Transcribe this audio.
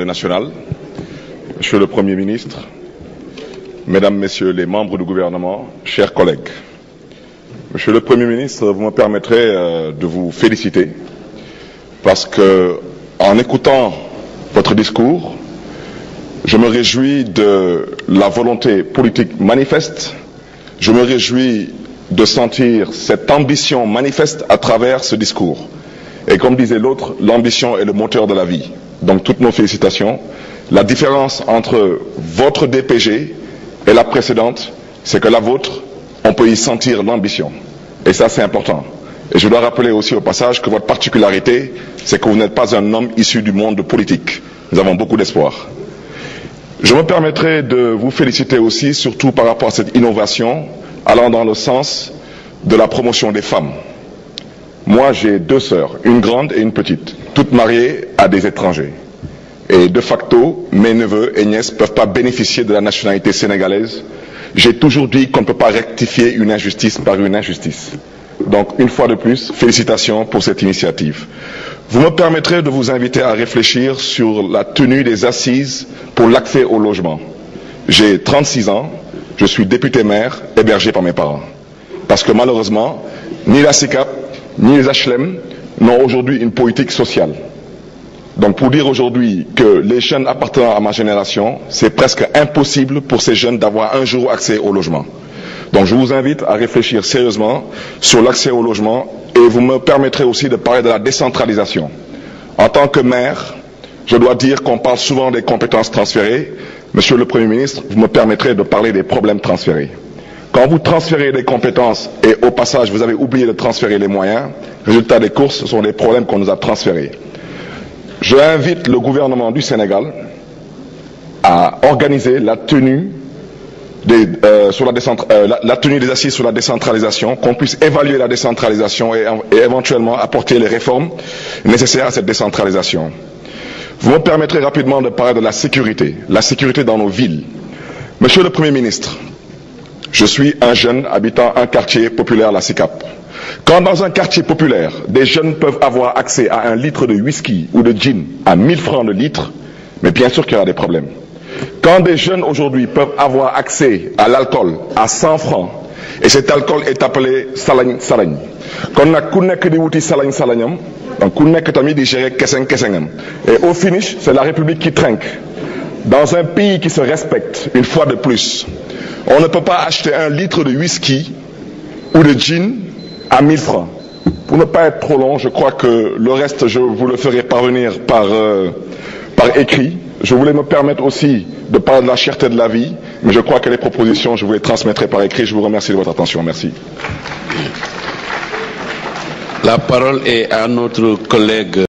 National, Monsieur le Premier ministre, Mesdames, Messieurs les membres du gouvernement, chers collègues. Monsieur le Premier ministre, vous me permettrez de vous féliciter parce que, en écoutant votre discours, je me réjouis de la volonté politique manifeste, je me réjouis de sentir cette ambition manifeste à travers ce discours. Et comme disait l'autre, l'ambition est le moteur de la vie. Donc toutes nos félicitations. La différence entre votre DPG et la précédente, c'est que la vôtre, on peut y sentir l'ambition. Et ça, c'est important. Et je dois rappeler aussi au passage que votre particularité, c'est que vous n'êtes pas un homme issu du monde politique. Nous avons beaucoup d'espoir. Je me permettrai de vous féliciter aussi, surtout par rapport à cette innovation, allant dans le sens de la promotion des femmes. Moi, j'ai deux sœurs, une grande et une petite, toutes mariées à des étrangers. Et de facto, mes neveux et nièces ne peuvent pas bénéficier de la nationalité sénégalaise. J'ai toujours dit qu'on ne peut pas rectifier une injustice par une injustice. Donc, une fois de plus, félicitations pour cette initiative. Vous me permettrez de vous inviter à réfléchir sur la tenue des assises pour l'accès au logement. J'ai 36 ans, je suis député maire, hébergé par mes parents. Parce que malheureusement, ni la SICAP, ni les HLM n'ont aujourd'hui une politique sociale. Donc pour dire aujourd'hui que les jeunes appartenant à ma génération, c'est presque impossible pour ces jeunes d'avoir un jour accès au logement. Donc je vous invite à réfléchir sérieusement sur l'accès au logement et vous me permettrez aussi de parler de la décentralisation. En tant que maire, je dois dire qu'on parle souvent des compétences transférées. Monsieur le Premier ministre, vous me permettrez de parler des problèmes transférés. Quand vous transférez des compétences et au passage vous avez oublié de transférer les moyens, résultat des courses, ce sont des problèmes qu'on nous a transférés. Je invite le gouvernement du Sénégal à organiser la tenue des assises sur la décentralisation, qu'on puisse évaluer la décentralisation et éventuellement apporter les réformes nécessaires à cette décentralisation. Vous me permettrez rapidement de parler de la sécurité dans nos villes. Monsieur le Premier ministre, je suis un jeune habitant un quartier populaire, la SICAP. Quand dans un quartier populaire, des jeunes peuvent avoir accès à un litre de whisky ou de gin à 1000 francs le litre, mais bien sûr qu'il y aura des problèmes. Quand des jeunes aujourd'hui peuvent avoir accès à l'alcool à 100 francs, et cet alcool est appelé salagne salagne. Quand on a ku di wuti salagne salagnam, donc ku nek tamit di gérer keseng kesengam. Et au finish, c'est la République qui trinque. Dans un pays qui se respecte, une fois de plus, on ne peut pas acheter un litre de whisky ou de gin à 1000 francs. Pour ne pas être trop long, je crois que le reste, je vous le ferai parvenir par écrit. Je voulais me permettre aussi de parler de la cherté de la vie, mais je crois que les propositions, je vous les transmettrai par écrit. Je vous remercie de votre attention. Merci. La parole est à notre collègue